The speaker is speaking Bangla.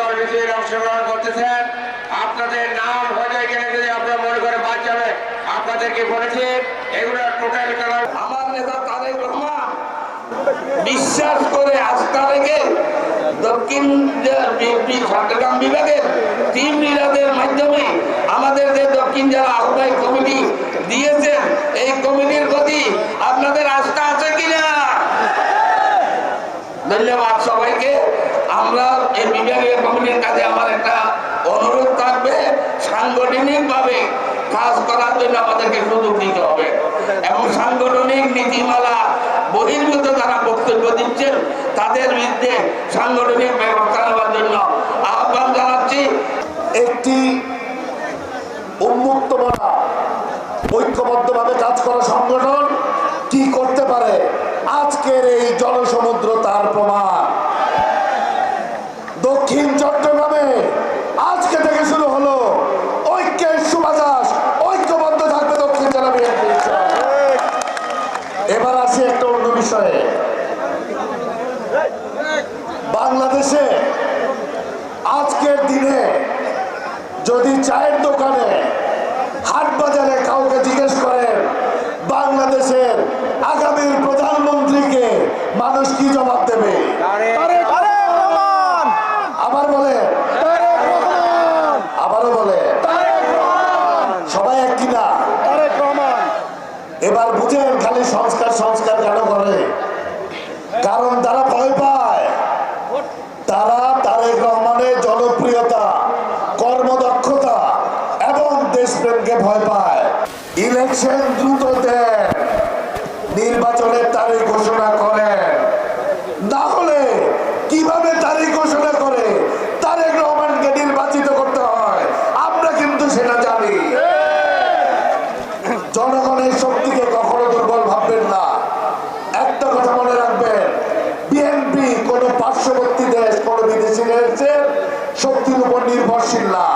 কর্মসূচির অংশগ্রহণ করতেছেন। আপনাদের নাম হয়তো এখানে যদি আপনারা মনে করে বাদ যাবে, আপনাদেরকে বলেছি এগুলো টোটাল কালার। আমার নেতা তারেক রহমান বিশ্বাস করে আস্থা রেখে দক্ষিণ বিএনপি চট্টগ্রাম বিভাগের টিম লিডারদের মাধ্যমে আমাদের যে দক্ষিণ জেলা আহ্বায়ক কমিটি দিয়েছেন, এই কমিটির প্রতি আপনাদের আস্থা আছে কিনা? ধন্যবাদ সবাইকে। আমরা এই বিভাগীয় কমিটির কাছে আমার একটা অনুরোধ থাকবে, সাংগঠনিকভাবে কাজ করার জন্য আমাদেরকে সুযোগ দিতে হবে এবং সাংগঠনিক নীতিমালা বহির্ভূত যারা বক্তব্য দিচ্ছেন তাদের বিরুদ্ধে সাংগঠনিক ব্যবস্থা নেওয়ার জন্য আহ্বান জানাচ্ছি। একটি উন্মুক্ত মনা ঐক্যবদ্ধভাবে কাজ করা সংগঠন কি করতে পারে, আজকের এই জনসমুদ্র তার প্রমাণ। দক্ষিণ চট্টগ্রামে আজকে থেকে শুরু হলো ঐক্যের সুবাতাস, ঐক্যবদ্ধ থাকবে দক্ষিণ জেলা বিএনপি। এবার আসি একটা অন্য বিষয়ে। বাংলাদেশে আজকের দিনে যদি চায়ের দোকানে, হাট বাজারে কাউকে জিজ্ঞেস করেন বাংলাদেশের আগামীর প্রধানমন্ত্রীকে, মানুষ কি জবাব দেবে? আবার বলে, আবারও বলে, সবাই এক কিনা? এবার বুঝেন খালি সংস্কার সংস্কার কেন করে? কারণ তারা ভয় পায়, তারা তারেক রহমানের জনপ্রিয়তা, কর্মদক্ষতা এবং দেশপ্রেমকে ভয় পায়। ইলেকশন দ্রুত দেন, নির্বাচনের তারিখ ঘোষণা করেন, না হলে কিভাবে তারিখ ঘোষণা করে তারেক রহমানকে নির্বাচিত করতে হয় আমরা কিন্তু সেটা জানি। জনগণের শক্তিকে কখনো দুর্বল ভাববেন না। একটা কথা মনে রাখবেন, বিএনপি কোন পার্শ্ববর্তী দেশ, কোন বিদেশি দেশের শক্তির উপর নির্ভরশীল না।